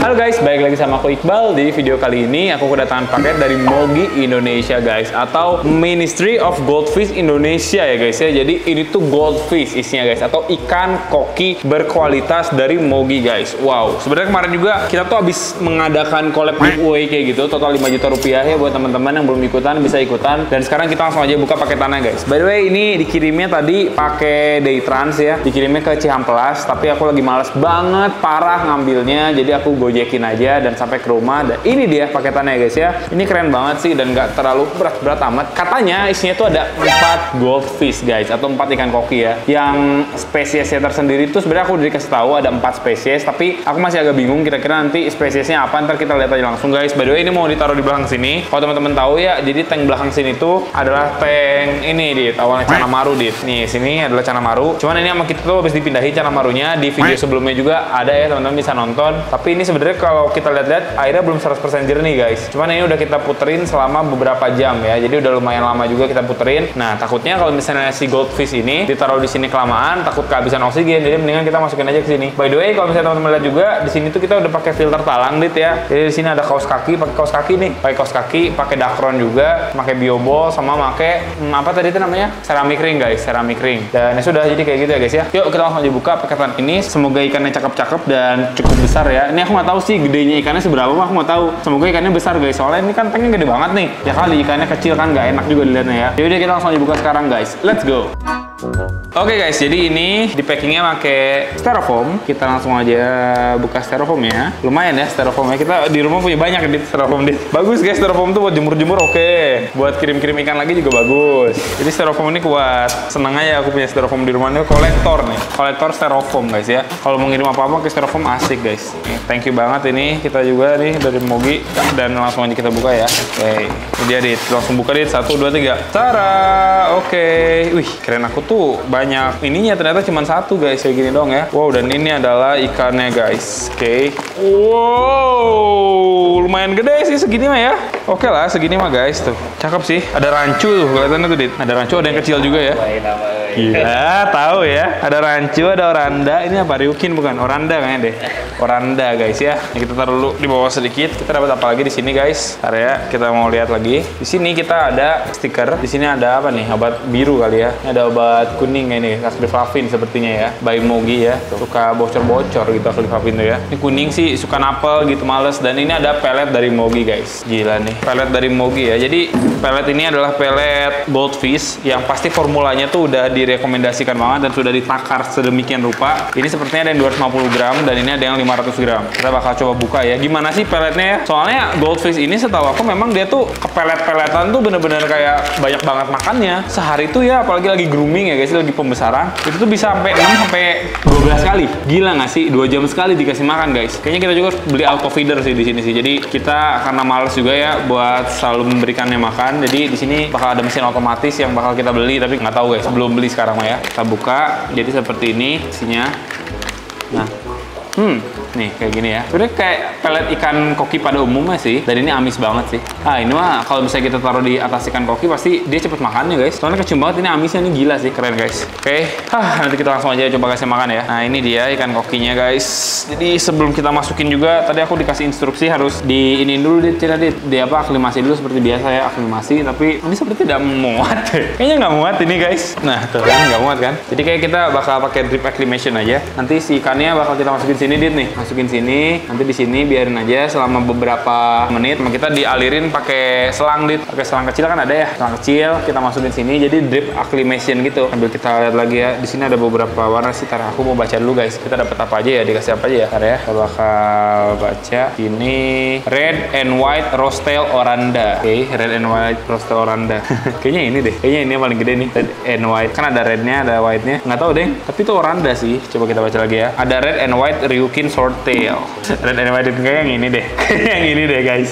Halo guys, balik lagi sama aku Iqbal. Di video kali ini aku kedatangan paket dari Mogi Indonesia guys, atau Ministry of Goldfish Indonesia ya guys ya. Jadi ini tuh goldfish isinya guys, atau ikan koki berkualitas dari Mogi guys. Wow, sebenarnya kemarin juga kita tuh habis mengadakan collab giveaway kayak gitu, total 5 juta rupiah ya buat teman-teman yang belum ikutan bisa ikutan. Dan sekarang kita langsung aja buka paketannya guys. By the way, ini dikirimnya tadi pakai Daytrans ya, dikirimnya ke Cihampelas, tapi aku lagi males banget parah ngambilnya, jadi aku gojekin aja dan sampai ke rumah. Dan ini dia paketannya guys ya. Ini keren banget sih dan nggak terlalu berat-berat amat. Katanya isinya tuh ada 4 goldfish guys, atau 4 ikan koki ya. Yang spesiesnya tersendiri tuh sebenarnya aku udah dikasih tahu ada 4 spesies, tapi aku masih agak bingung kira-kira nanti spesiesnya apa. Ntar kita lihat aja langsung guys. By the way, ini mau ditaruh di belakang sini. Kalau teman-teman tahu ya, jadi tank belakang sini tuh adalah tank ini dit, awalnya Canamaru dit. Nih sini adalah Canamaru. Cuman ini sama kita tuh habis dipindahin Canamarunya. Di video sebelumnya juga ada ya, teman-teman bisa nonton. Tapi ini sebenarnya kalau kita lihat-lihat airnya belum 100% jernih guys. Cuman ini udah kita puterin selama beberapa jam ya. Jadi udah lumayan lama juga kita puterin. Nah, takutnya kalau misalnya si goldfish ini ditaruh di sini kelamaan takut kehabisan oksigen. Jadi mendingan kita masukin aja ke sini. By the way, kalau misalnya teman-teman lihat juga di sini tuh kita udah pakai filter talang dit ya. Jadi di sini ada kaos kaki, pakai kaos kaki nih. Pakai kaos kaki, pakai Dacron juga, pakai biobol sama pakai apa tadi itu namanya? Ceramic ring guys, ceramic ring. Dan ya sudah, jadi kayak gitu ya guys ya. Yuk kita langsung aja buka paketan ini. Semoga ikannya cakep-cakep dan cukup besar ya. Ini aku nggak tahu sih gedenya ikannya seberapa, aku nggak tahu. Semoga ikannya besar guys, soalnya ini kan tanknya gede banget nih. Ya kali ikannya kecil kan nggak enak juga dilihatnya ya. Yaudah kita langsung aja buka sekarang guys. Let's go. Oke guys, jadi ini di packingnya pakai styrofoam. Kita langsung aja buka styrofoam ya. Lumayan ya styrofoamnya. Kita di rumah punya banyak di styrofoam dit. Bagus guys, styrofoam tuh buat jemur-jemur oke. Buat kirim-kirim ikan lagi juga bagus. Jadi styrofoam ini kuat. Seneng aja aku punya styrofoam di rumah. Ini kolektor nih, kolektor styrofoam guys ya. Kalau mau ngirim apa-apa ke styrofoam asik guys. Thank you banget ini. Kita juga nih dari Mogi, dan langsung aja kita buka ya. Oke, ini dia dit. Langsung buka dit. 1, 2, 3. Tara. Oke. Wih, keren aku tuh. Banyak ininya, ternyata cuma 1 guys, kayak gini dong ya. Wow, dan ini adalah ikannya guys. Oke. Wow, lumayan gede sih segini mah ya. Oke lah, segini mah guys tuh. Cakep sih. Ada rancu tuh, kelihatannya tuh dit. Ada rancu, ada yang kecil juga ya. Gila, tahu ya. Ada rancu, ada oranda. Ini apa? Ryukin bukan? Oranda kayaknya deh. Oranda guys ya. Ini kita taruh dulu di bawah sedikit. Kita dapat apa lagi di sini guys? Area kita mau lihat lagi. Di sini kita ada stiker. Di sini ada apa nih? Obat biru kali ya. Ini ada obat kuning ini, Acrylflavin sepertinya ya. By Mogi ya. Suka bocor-bocor gitu Acrylflavin tuh ya. Ini kuning sih, suka napel gitu, males. Dan ini ada pelet dari Mogi guys. Gila nih. Pelet dari Mogi ya. Jadi pelet ini adalah pelet goldfish yang pasti formulanya tuh udah direkomendasikan banget dan sudah ditakar sedemikian rupa. Ini sepertinya ada yang 250 gram dan ini ada yang 500 gram. Kita bakal coba buka ya. Gimana sih peletnya ya? Soalnya goldfish ini setahu aku memang dia tuh kepelet-peletan tuh bener-bener kayak banyak banget makannya. Sehari tuh ya, apalagi lagi grooming ya guys, lagi pembesaran. Itu tuh bisa sampai 6 sampai 12 kali. Gila nggak sih? 2 jam sekali dikasih makan guys. Kayaknya kita juga harus beli auto feeder sih di sini sih. Jadi kita karena males juga ya buat selalu memberikannya makan. Jadi di sini bakal ada mesin otomatis yang bakal kita beli, tapi nggak tahu guys, belum beli sekarang mah ya. Kita buka, jadi seperti ini isinya. Nah, nih kayak gini ya. Sebenarnya kayak pelet ikan koki pada umumnya sih. Dan ini amis banget sih. Ah, ini mah kalau misalnya kita taruh di atas ikan koki pasti dia cepet makannya guys. Soalnya kecium banget, ini amisnya nih gila sih, keren guys. Oke, nanti kita langsung aja coba kasih makan ya. Nah, ini dia ikan kokinya guys. Jadi sebelum kita masukin juga, tadi aku dikasih instruksi harus di ini dulu dit, di apa, aklimasi dulu seperti biasa ya, aklimasi. Tapi ini seperti tidak muat deh. Kayaknya nggak muat ini guys. Nah, tuh kan nggak muat kan. Jadi kayak kita bakal pakai drip acclimation aja. Nanti si ikannya bakal kita masukin sini dit nih. Masukin sini, nanti di sini biarin aja selama beberapa menit. Kita dialirin pakai selang dit, pakai selang kecil kan ada ya, selang kecil kita masukin sini, jadi drip acclimation gitu. Sambil kita lihat lagi ya, di sini ada beberapa warna sih. Tar aku mau baca dulu guys, kita dapat apa aja ya, dikasih apa aja ya. Tar ya, kita bakal baca. Ini red and white roastel oranda. Oke, red and white roastel oranda. Kayaknya ini deh, kayaknya ini yang paling gede nih, red and white. Kan ada rednya, ada white-nya, nggak tahu deh. Tapi itu oranda sih. Coba kita baca lagi ya. Ada red and white Ryukin swordtail. Red and white kayak yang ini deh. Yang ini deh guys.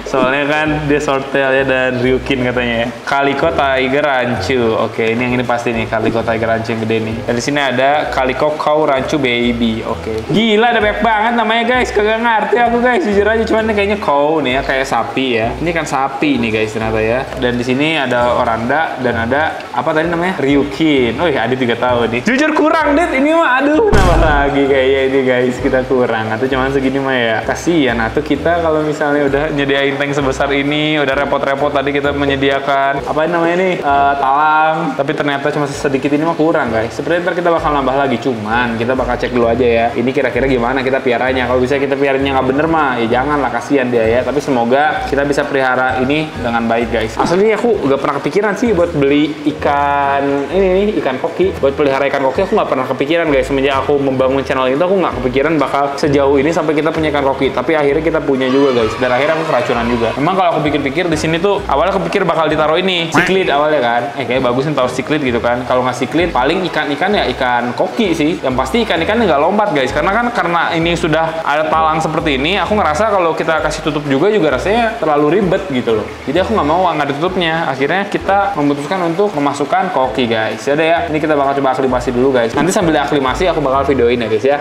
Soalnya kan dia swordtail ya, dan Ryukin katanya ya. Calico Tiger Ranchu. Oke, ini yang ini pasti nih, Calico Tiger Ranchu yang gede nih. Dan di sini ada Calico Cow Ranchu Baby. Oke. Gila, ada banyak banget namanya guys. Kagak ngerti aku guys, jujur aja. Cuman ini kayaknya cow nih ya, kayak sapi ya. Ini kan sapi nih guys ternyata ya. Dan di sini ada oranda dan ada apa tadi namanya? Ryukin. Oh iya, Adit juga tahu nih. Jujur kurang, Dit. Ini mah aduh, nambah lagi kayaknya ini guys. Kita kurang. kurang. Atau cuma segini mah ya. Kasihan atau kita kalau misalnya udah nyediain tank sebesar ini, udah repot-repot tadi kita menyediakan apa namanya nih talang, tapi ternyata cuma sedikit ini mah kurang guys. Seperti ntar kita bakal nambah lagi, cuman kita bakal cek dulu aja ya. Ini kira-kira gimana kita piaranya. Kalau bisa kita piaranya nggak bener mah, ya janganlah, kasihan dia ya. Tapi semoga kita bisa pelihara ini dengan baik guys. Aslinya aku nggak pernah kepikiran sih buat beli ikan ini nih, ikan koki. Buat pelihara ikan koki aku nggak pernah kepikiran guys. Semenjak aku membangun channel itu aku nggak kepikiran bakal sejauh ini sampai kita punya ikan koki. Tapi akhirnya kita punya juga guys. Dan akhirnya aku keracunan juga. Memang kalau aku pikir-pikir di sini tuh awalnya aku pikir bakal ditaruh ini siklit awalnya kan. Kayak bagus nih taruh siklit gitu kan. Kalau nggak siklit paling ikan-ikan ya ikan koki sih. Yang pasti ikan-ikannya nggak lompat guys. Karena ini sudah ada talang seperti ini, aku ngerasa kalau kita kasih tutup juga rasanya terlalu ribet gitu loh. Jadi aku nggak mau nggak ada tutupnya. Akhirnya kita memutuskan untuk memasukkan koki guys. Yaudah ya, ini kita bakal coba aklimasi dulu guys. Nanti sambil aklimasi aku bakal videoin ya guys ya.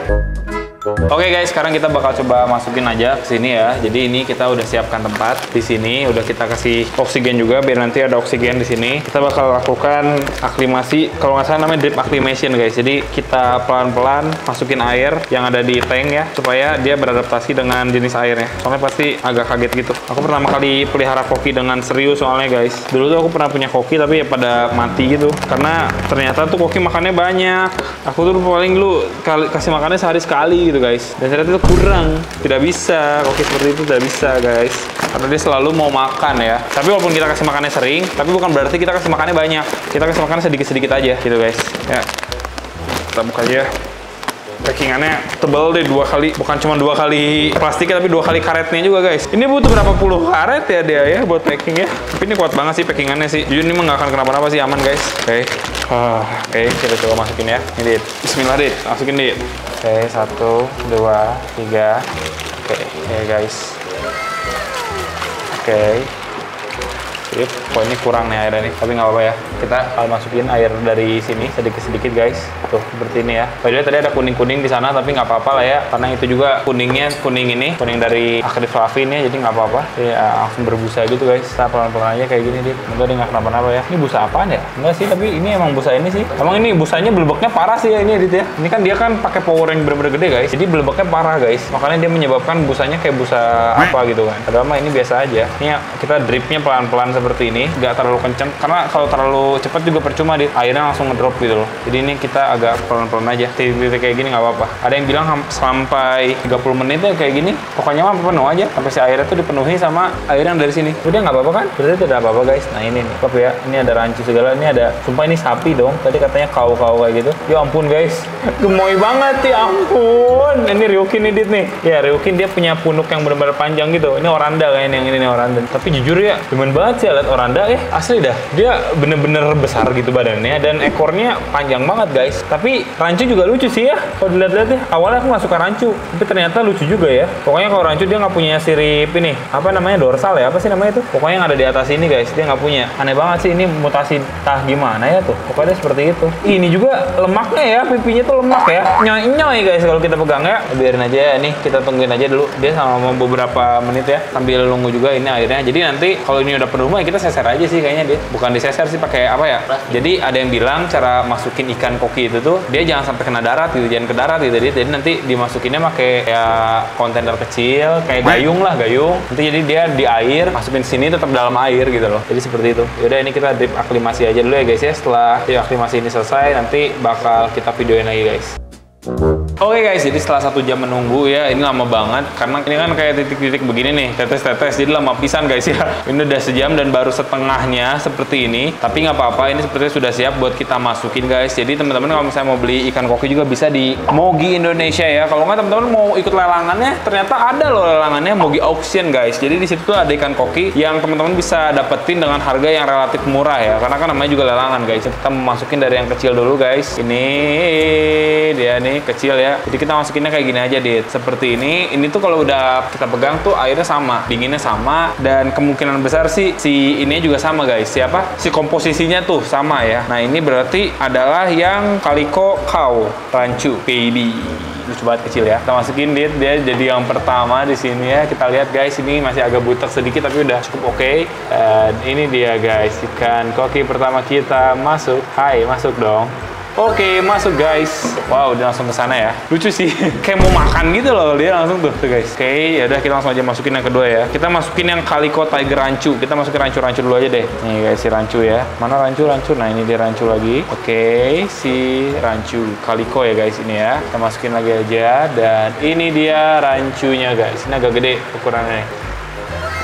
Oke guys, sekarang kita bakal coba masukin aja ke sini ya. Jadi ini kita udah siapkan tempat di sini, udah kita kasih oksigen juga biar nanti ada oksigen di sini. Kita bakal lakukan aklimasi, kalau nggak salah namanya drip acclimation guys. Jadi kita pelan-pelan masukin air yang ada di tank ya, supaya dia beradaptasi dengan jenis airnya. Soalnya pasti agak kaget gitu. Aku pertama kali pelihara koki dengan serius soalnya guys. Dulu tuh aku pernah punya koki tapi ya pada mati gitu. Karena ternyata tuh koki makannya banyak. Aku tuh paling dulu kasih makannya sehari sekali gitu guys, dan ternyata itu kurang, tidak bisa, koki seperti itu tidak bisa guys, karena dia selalu mau makan ya. Tapi walaupun kita kasih makannya sering, tapi bukan berarti kita kasih makannya banyak, kita kasih makannya sedikit-sedikit aja gitu guys ya. Kita buka aja, packingannya tebal deh 2 kali, bukan cuma 2 kali plastiknya tapi 2 kali karetnya juga guys. Ini butuh berapa puluh karet ya dia ya buat packing ya. Tapi ini kuat banget sih packingannya sih, jujur ini mah nggak akan kenapa-napa sih, aman guys. Oke, kita coba masukin ya. Ini Dit, bismillah Dit, masukin Dit. Oke, 1, 2, 3. Oke guys. Oke. Sip. Oh ini kurang nih airnya nih, tapi nggak apa-apa ya. Kita akan masukin air dari sini sedikit-sedikit guys. Tuh seperti ini ya. Padahal tadi ada kuning-kuning di sana, tapi nggak apa-apa lah ya. Karena itu juga kuningnya kuning dari akriflavin ya, jadi nggak apa-apa. Ya langsung berbusa gitu guys. Kita pelan-pelan aja kayak gini Dit. Semoga dia nggak kenapa-napa ya. Ini busa apaan ya? Enggak sih, tapi ini emang busa ini sih. Emang ini busanya belebeknya parah sih ya ini Dit ya. Ini kan dia kan pakai power yang bener-bener gede guys. Jadi belebeknya parah guys. Makanya dia menyebabkan busanya kayak busa apa gitu kan. Padahal mah ini biasa aja. Ini kita dripnya pelan-pelan seperti ini, nggak terlalu kenceng. Karena kalau terlalu cepat juga percuma Dit. Airnya langsung ngedrop gitu loh. Jadi ini kita agak pelan-pelan aja. Titik-titik kayak gini nggak apa-apa. Ada yang bilang sampai 30 menit ya kayak gini. Pokoknya mah penuh aja. Sampai si airnya tuh dipenuhi sama air yang dari sini. Udah nggak apa-apa kan? Berarti tidak apa-apa guys. Nah ini nih, maaf ya. Ini ada rancu segala. Ini ada. Sumpah ini sapi dong. Tadi katanya kau-kau kayak gitu. Ya ampun guys. Gemoy banget ya ampun. Ini Ryukin nih Dit nih. Ya Ryukin dia punya punuk yang benar-benar panjang gitu. Ini oranda kayaknya yang ini nih oranda. Tapi jujur ya, demen banget sih lihat oranda asli dah. Dia bener-bener besar gitu badannya dan ekornya panjang banget guys. Tapi rancu juga lucu sih ya. Kalau dilihat-lihat ya, awalnya aku nggak suka rancu, tapi ternyata lucu juga ya. Pokoknya kalau rancu dia nggak punya sirip ini, apa namanya, dorsal ya, apa sih namanya itu? Pokoknya yang ada di atas ini guys, dia nggak punya. Aneh banget sih, ini mutasi tah gimana ya tuh. Pokoknya seperti itu. Ini juga lemaknya ya, pipinya tuh lemak ya. Nyoy-nyoy guys kalau kita pegang ya. Biarin aja ya, nih kita tungguin aja dulu. Dia sama beberapa menit ya, sambil nunggu juga ini airnya. Jadi nanti kalau ini udah penuh mah kita seser aja sih kayaknya dia. Bukan diseser sih, pakai apa ya? Jadi ada yang bilang cara masukin ikan koki itu tuh dia jangan sampai kena darat gitu, jangan ke darat gitu. Jadi nanti dimasukinnya pakai kayak kontainer kecil, kayak gayung lah, gayung. Nanti jadi dia di air, masukin sini tetap dalam air gitu loh. Jadi seperti itu. Yaudah ini kita drip aklimasi aja dulu ya guys ya. Setelah drip aklimasi ini selesai, nanti bakal kita videoin lagi guys. Oke guys, jadi setelah 1 jam menunggu ya, ini lama banget karena ini kan kayak titik-titik begini nih, tetes-tetes, jadi lama pisan guys ya. Ini udah sejam dan baru setengahnya seperti ini, tapi nggak apa-apa, ini sepertinya sudah siap buat kita masukin guys. Jadi teman-teman kalau misalnya mau beli ikan koki juga bisa di Mogi Indonesia ya. Kalau nggak teman-teman mau ikut lelangannya, ternyata ada loh lelangannya Mogi Auction guys. Jadi di situ tuh ada ikan koki yang teman-teman bisa dapetin dengan harga yang relatif murah ya, karena kan namanya juga lelangan guys. Kita mau masukin dari yang kecil dulu guys. Ini dia nih kecil ya. Jadi kita masukinnya kayak gini aja Dit. Seperti ini. Ini tuh kalau udah kita pegang tuh airnya sama, dinginnya sama, dan kemungkinan besar sih si ini juga sama guys. Siapa? Si komposisinya tuh sama ya. Nah ini berarti adalah yang Calico Cow Rancu baby. Lucu banget kecil ya. Kita masukin Dit, dia jadi yang pertama di sini ya. Kita lihat guys, ini masih agak butek sedikit tapi udah cukup oke. Dan ini dia guys, ikan koki pertama kita masuk. Hai, masuk dong. Oke, masuk guys. Wow, dia langsung ke sana ya. Lucu sih. Kayak mau makan gitu loh dia langsung tuh guys. Oke, ya udah kita langsung aja masukin yang kedua ya. Kita masukin yang Calico Tiger Ranchu. Kita masukin rancu-rancu dulu aja deh. Nih guys, si rancu ya. Mana rancu-rancu? Nah, ini dia rancu lagi. Oke, si rancu Calico ya guys ini ya. Kita masukin lagi aja dan ini dia rancunya guys. Ini agak gede ukurannya.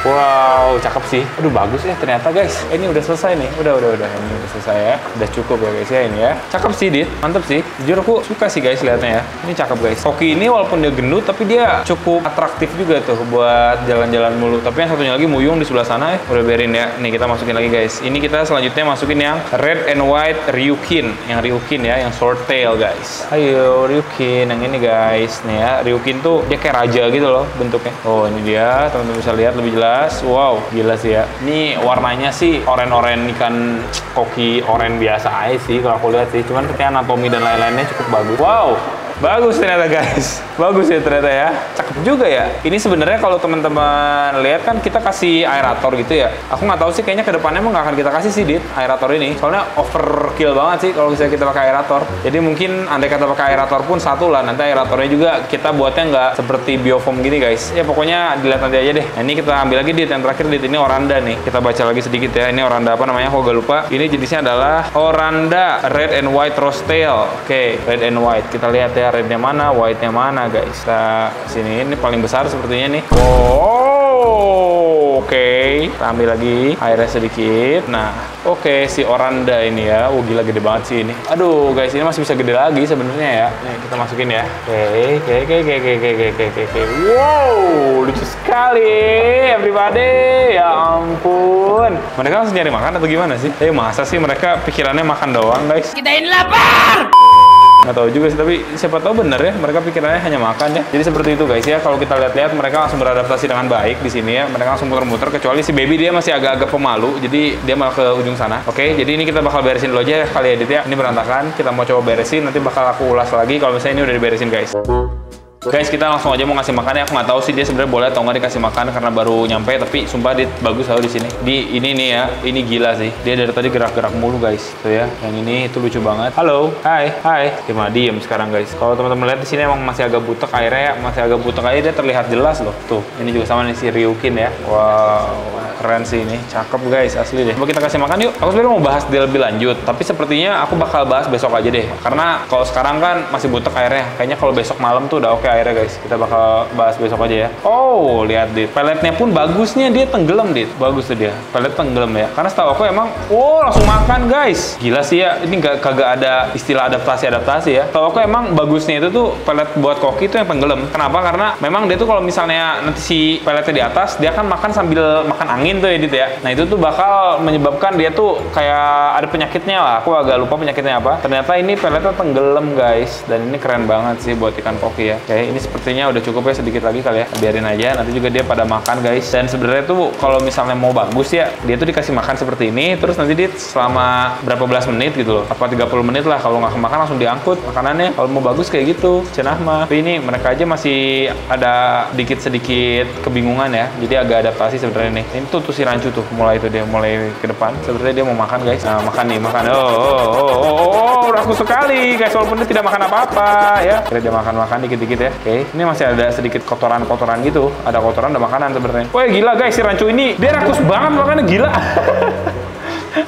Wow, cakep sih. Aduh, bagus ya ternyata guys. Ini udah selesai nih. Udah. Ini udah selesai ya. Udah cukup ya guys ya ini ya. Cakep sih, Dit. Mantep sih. Jujur aku suka sih guys liatnya ya. Ini cakep guys. Koki ini walaupun dia gendut, tapi dia cukup atraktif juga tuh buat jalan-jalan mulu. Tapi yang satunya lagi muyung di sebelah sana ya. Udah biarin ya. Nih kita masukin lagi guys. Ini kita selanjutnya masukin yang Red and White Ryukin. Yang Ryukin ya, yang short tail guys. Ayo Ryukin yang ini guys. Nih ya, Ryukin tuh dia kayak raja gitu loh bentuknya. Oh, ini dia. Teman-teman bisa lihat lebih jelas. Wow, gila sih ya. Ini warnanya sih oren-oren ikan koki oren biasa aja sih kalau aku lihat sih. Cuman kayak anatomi dan lain-lainnya cukup bagus. Wow, bagus ternyata guys. Bagus ya ternyata ya. Cakep juga ya. Ini sebenarnya kalau teman-teman lihat kan kita kasih aerator gitu ya. Aku nggak tahu sih kayaknya kedepannya emang nggak akan kita kasih sih Dit aerator ini. Soalnya overkill banget sih kalau misalnya kita pakai aerator. Jadi mungkin andai kata pakai aerator pun satu lah. Nanti aeratornya juga kita buatnya nggak seperti biofoam gini guys. Ya pokoknya dilihat nanti aja deh. Nah, ini kita ambil lagi Dit. Yang terakhir Dit ini oranda nih. Kita baca lagi sedikit ya. Ini oranda apa namanya? Aku gak lupa. Ini jenisnya adalah oranda red and white rose tail. Oke, red and white. Kita lihat ya rednya mana, white-nya mana guys. Kita sini ini paling besar sepertinya nih. Oh, oke. Kita ambil lagi airnya sedikit. Nah, oke si oranda ini ya. Oh gila gede banget sih ini. Aduh guys, ini masih bisa gede lagi sebenarnya ya. Nih kita masukin ya. Oke. Wow, lucu sekali everybody. Ya ampun. Mereka langsung nyari makan atau gimana sih? Masa sih mereka pikirannya makan doang guys? Kita ini lapar. Nggak tahu juga sih, tapi siapa tahu bener ya mereka pikirannya hanya makan ya. Jadi seperti itu guys ya. Kalau kita lihat-lihat mereka langsung beradaptasi dengan baik di sini ya. Mereka langsung muter-muter kecuali si baby dia masih agak-agak pemalu. Jadi dia malah ke ujung sana. Oke, jadi ini kita bakal beresin dulu aja kali edit ya. Ini berantakan. Kita mau coba beresin, nanti bakal aku ulas lagi kalau misalnya ini udah diberesin guys. Guys, kita langsung aja mau ngasih makan ya. Aku nggak tahu sih dia sebenarnya boleh atau nggak dikasih makan karena baru nyampe. Tapi sumpah dia bagus tau di sini. Di ini nih ya, ini gila sih. Dia dari tadi gerak-gerak mulu guys. Tuh ya, yang ini itu lucu banget. Halo, hai. Dia malah diem sekarang guys. Kalau teman-teman lihat di sini emang masih agak butek airnya ya, masih agak butek aja dia terlihat jelas loh. Tuh, ini juga sama nih si Ryukin ya. Wow, keren sih ini. Cakep guys, asli deh. Coba kita kasih makan yuk. Aku sebenarnya mau bahas dia lebih lanjut, tapi sepertinya aku bakal bahas besok aja deh. Karena kalau sekarang kan masih butek airnya. Kayaknya kalau besok malam tuh udah oke airnya guys. Kita bakal bahas besok aja ya. Oh, lihat Dit. Peletnya pun bagusnya dia tenggelam Dit. Bagus tuh dia. Pelet tenggelam ya. Karena setahu aku emang, langsung makan guys. Gila sih ya. Ini kagak ada istilah adaptasi ya. Setahu aku emang bagusnya itu tuh pelet buat koki itu yang tenggelam. Kenapa? Karena memang dia tuh kalau misalnya nanti si peletnya di atas, dia kan makan sambil makan angin tuh ya Dit ya. Nah itu tuh bakal menyebabkan dia tuh kayak ada penyakitnya lah. Aku agak lupa penyakitnya apa. Ternyata ini peletnya tenggelam guys. Dan ini keren banget sih buat ikan koki ya. Oke, ini sepertinya udah cukup ya, sedikit lagi kali ya. Biarin aja, nanti juga dia pada makan guys. Dan sebenarnya tuh kalau misalnya mau bagus ya, dia tuh dikasih makan seperti ini, terus nanti dia selama berapa belas menit gitu loh, apa 30 menit lah. Kalau nggak kemakan langsung diangkut makanannya. Kalau mau bagus kayak gitu, cenah mah. Tapi ini mereka aja masih ada sedikit kebingungan ya. Jadi agak adaptasi sebenarnya nih. Ini tuh si rancu tuh mulai ke depan. Sebenarnya dia mau makan guys. Nah, makan nih, makan. Rakus sekali guys, walaupun dia tidak makan apa-apa ya. Kira dia makan dikit-dikit ya. Oke, ini masih ada sedikit kotoran-kotoran gitu. Ada kotoran, ada makanan sebenarnya. Wah gila guys, si rancu ini dia rakus banget makannya, gila.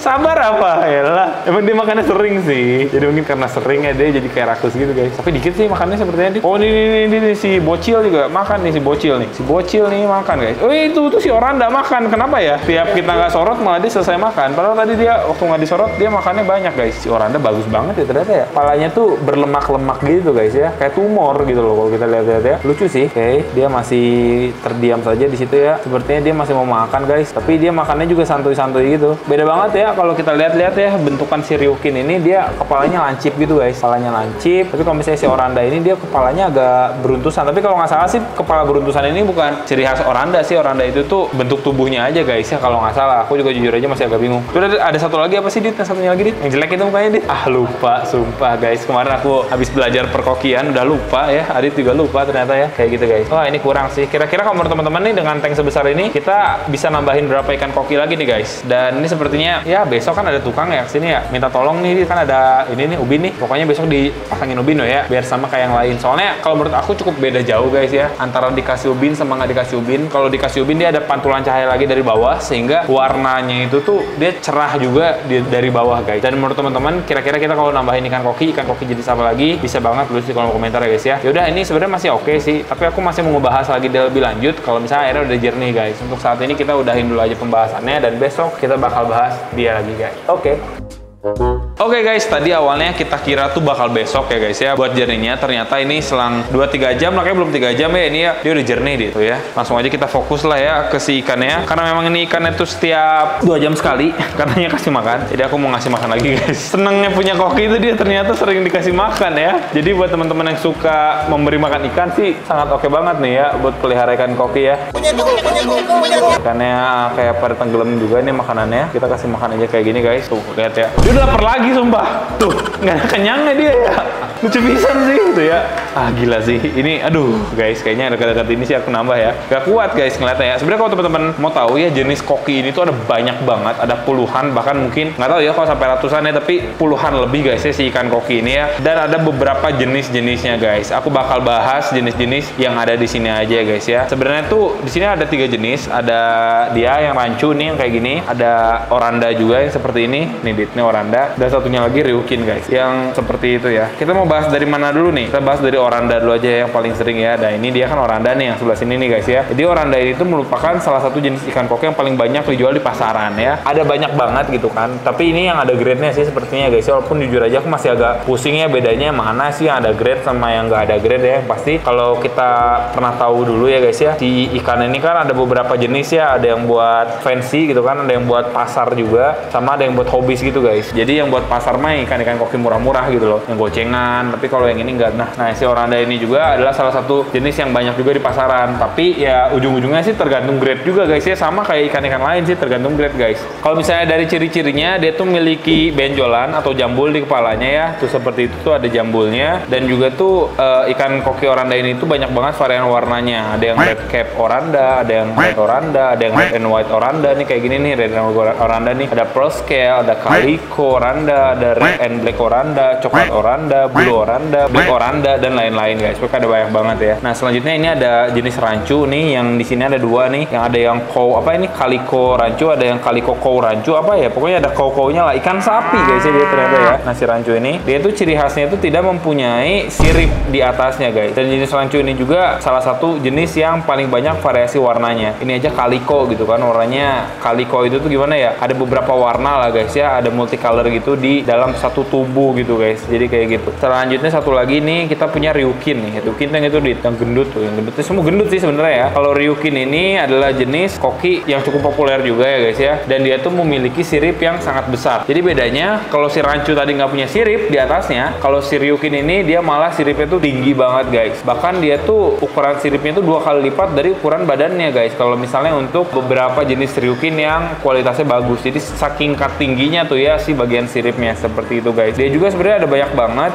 Sabar apa? Yalah, emang dia makannya sering sih. Jadi mungkin karena sering ya dia jadi kayak rakus gitu guys. Tapi dikit sih makannya sepertinya. Oh ini si bocil juga makan nih, si bocil nih makan guys. Oh itu tuh si orang nggak makan. Kenapa ya? Tiap kita nggak sorot malah dia selesai makan. Padahal tadi dia waktu nggak disorot dia makannya banyak guys. Si oranda bagus banget ya ternyata ya. Palanya tuh berlemak-lemak gitu guys ya. Kayak tumor gitu loh kalau kita lihat ya. Lucu sih. Oke, dia masih terdiam saja di situ ya. Sepertinya dia masih mau makan guys. Tapi dia makannya juga santuy-santuy gitu. Beda banget ya kalau kita lihat-lihat ya bentukan si Ryukin ini, dia kepalanya lancip gitu guys, kepalanya lancip. Tapi kalau misalnya si oranda ini dia kepalanya agak beruntusan. Tapi kalau nggak salah sih kepala beruntusan ini bukan ciri khas oranda sih. Oranda itu tuh bentuk tubuhnya aja guys ya kalau nggak salah. Aku juga jujur aja masih agak bingung. Terus ada satu lagi apa sih Dit? Yang satunya lagi Dit? Yang jelek itu mukanya Dit? Lupa sumpah guys. Kemarin aku habis belajar perkokian udah lupa ya. Adit juga lupa ternyata ya kayak gitu guys. Wah ini kurang sih. Kira-kira kalau teman-teman nih dengan tank sebesar ini kita bisa nambahin berapa ikan koki lagi nih guys. Dan ini sepertinya ya besok kan ada tukang ya kesini ya, minta tolong nih kan ada ini nih ubin nih, pokoknya besok dipasangin ubin ya biar sama kayak yang lain. Soalnya kalau menurut aku cukup beda jauh guys ya antara dikasih ubin sama nggak dikasih ubin. Kalau dikasih ubin dia ada pantulan cahaya lagi dari bawah sehingga warnanya itu tuh dia cerah juga dari bawah guys. Dan menurut teman-teman kira-kira kita kalau nambahin ikan koki jenis apa lagi bisa banget tulis di kolom komentar ya guys ya. Yaudah ini sebenarnya masih oke sih, tapi aku masih mau ngebahas lagi lebih lanjut kalau misalnya airnya udah jernih guys. Untuk saat ini kita udahin dulu aja pembahasannya dan besok kita bakal bahas dia lagi guys. Oke guys, tadi awalnya kita kira tuh bakal besok ya guys ya buat jernihnya. Ternyata ini selang 2-3 jam, makanya belum 3 jam ya ini ya, dia udah jernih gitu ya. Langsung aja kita fokus lah ya ke si ikannya, karena memang ini ikannya tuh setiap 2 jam sekali katanya kasih makan. Jadi aku mau ngasih makan lagi guys. Senengnya punya koki itu dia ternyata sering dikasih makan ya. Jadi buat teman-teman yang suka memberi makan ikan sih sangat oke banget nih ya buat pelihara ikan koki ya. Ikannya kayak pada tenggelam juga nih makanannya. Kita kasih makan aja kayak gini guys. Tuh lihat ya. Dia udah lapar lagi sumpah. Tuh, nggak ada kenyangnya dia ya. Lucu pisan sih itu ya. Ah gila sih. Ini aduh guys, kayaknya dekat-dekat ini sih aku nambah ya. Gak kuat guys ngeliatnya ya. Sebenarnya kalau teman-teman mau tahu ya jenis koki ini tuh ada banyak banget, ada puluhan bahkan mungkin nggak tahu ya kalau sampai ratusan ya, tapi puluhan lebih guys ya si ikan koki ini ya. Dan ada beberapa jenis-jenisnya guys. Aku bakal bahas jenis-jenis yang ada di sini aja guys ya. Sebenarnya tuh di sini ada 3 jenis. Ada dia yang rancu nih yang kayak gini. Ada oranda juga yang seperti ini. Nih ini oranda. Dan satunya lagi ryukin guys yang seperti itu ya. Kita mau bahas dari mana dulu nih? Kita bahas dari oranda dulu aja yang paling sering ya. Dan ini dia kan oranda nih yang sebelah sini nih guys ya. Jadi oranda ini tuh merupakan salah satu jenis ikan koki yang paling banyak dijual di pasaran ya. Ada banyak banget gitu kan. Tapi ini yang ada grade-nya sih sepertinya guys ya. Walaupun jujur aja aku masih agak pusing ya bedanya mana sih yang ada grade sama yang nggak ada grade ya. Yang pasti kalau kita pernah tahu dulu ya guys ya, si ikan ini kan ada beberapa jenis ya. Ada yang buat fancy gitu kan, ada yang buat pasar juga, sama ada yang buat hobis gitu guys. Jadi yang buat pasar mah ikan-ikan koki murah-murah gitu loh, yang gocengan. Tapi kalau yang ini enggak. Nah si oranda ini juga adalah salah satu jenis yang banyak juga di pasaran. Tapi ya ujung-ujungnya sih tergantung grade juga guys ya, sama kayak ikan-ikan lain sih tergantung grade guys. Kalau misalnya dari ciri-cirinya dia tuh memiliki benjolan atau jambul di kepalanya ya, tuh seperti itu tuh ada jambulnya. Dan juga tuh ikan koki oranda ini tuh banyak banget varian warnanya. Ada yang red cap oranda, ada yang red oranda, ada yang red and white oranda nih kayak gini nih, red and white oranda nih. Ada pearl scale, ada calico oranda, ada red and black oranda, coklat oranda, blue oranda, black oranda, dan lain-lain guys. Pokoknya ada banyak banget ya. Nah selanjutnya ini ada jenis rancu nih, yang di sini ada 2 nih. Yang ada yang cow apa ini calico rancu, ada yang calico cow rancu apa ya. Pokoknya ada cow-cownya lah, ikan sapi guys ya dia ternyata ya. Nah si rancu ini dia tuh ciri khasnya itu tidak mempunyai sirip di atasnya guys. Dan jenis rancu ini juga salah satu jenis yang paling banyak variasi warnanya. Ini aja calico gitu kan, warnanya calico itu tuh gimana ya? Ada beberapa warna lah guys ya, ada multicolor gitu di dalam satu tubuh gitu guys. Jadi kayak gitu. Selanjutnya satu lagi nih kita punya ryukin nih. Ryukin yang itu yang gendut tuh, yang gendut itu semua gendut sih sebenarnya ya. Kalau ryukin ini adalah jenis koki yang cukup populer juga ya guys ya. Dan dia tuh memiliki sirip yang sangat besar. Jadi bedanya kalau si rancu tadi nggak punya sirip di atasnya, kalau si ryukin ini dia malah siripnya tuh tinggi banget guys. Bahkan dia tuh ukuran siripnya tuh 2 kali lipat dari ukuran badannya guys. Kalau misalnya untuk beberapa jenis ryukin yang kualitasnya bagus. Jadi saking tingginya tuh ya si bagian siripnya seperti itu guys. Dia juga sebenarnya ada banyak banget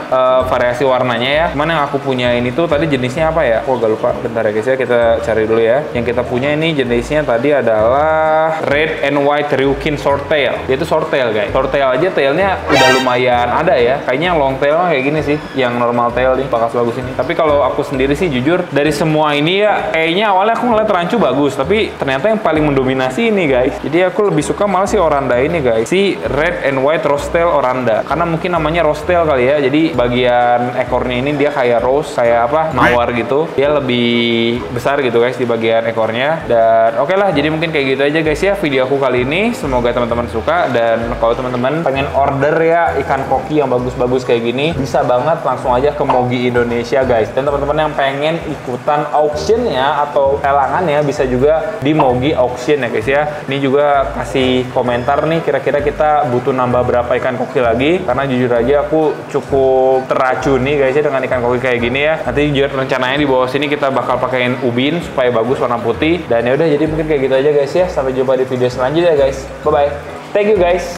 variasi warnanya ya. Cuman yang aku punya ini tuh tadi jenisnya apa ya? Oh gak lupa. Bentar ya guys ya, kita cari dulu ya. Yang kita punya ini jenisnya tadi adalah red and white ryukin short tail. Dia itu short tail guys. Short tail aja tailnya udah lumayan ada ya. Kayaknya yang long tail kayak gini sih. Yang normal tail nih bagus ini. Tapi kalau aku sendiri sih jujur dari semua ini ya kayaknya awalnya aku ngeliat rancu bagus, tapi ternyata yang paling mendominasi ini guys. Jadi aku lebih suka malah si oranda ini guys, si red and white rosetail oranda, karena mungkin namanya rosetail kali ya. Jadi bagian ekornya ini dia kayak rose, kayak apa, mawar gitu. Dia lebih besar gitu guys di bagian ekornya. Dan oke lah, jadi mungkin kayak gitu aja guys ya video aku kali ini. Semoga teman-teman suka, dan kalau teman-teman pengen order ya ikan koki yang bagus-bagus kayak gini, bisa banget langsung aja ke Mogi Indonesia guys. Dan teman-teman yang pengen ikutan auction-nya atau lelangannya bisa juga di Mogi Auction ya guys ya. Ini juga kasih komentar nih kira-kira kita butuh nambah berapa ikan koki lagi, karena jujur aja aku cukup teracuni guys ya dengan ikan koki kayak gini ya. Nanti juga rencananya di bawah sini kita bakal pakein ubin supaya bagus warna putih. Dan ya udah, jadi mungkin kayak gitu aja guys ya. Sampai jumpa di video selanjutnya guys. Bye bye. Thank you guys.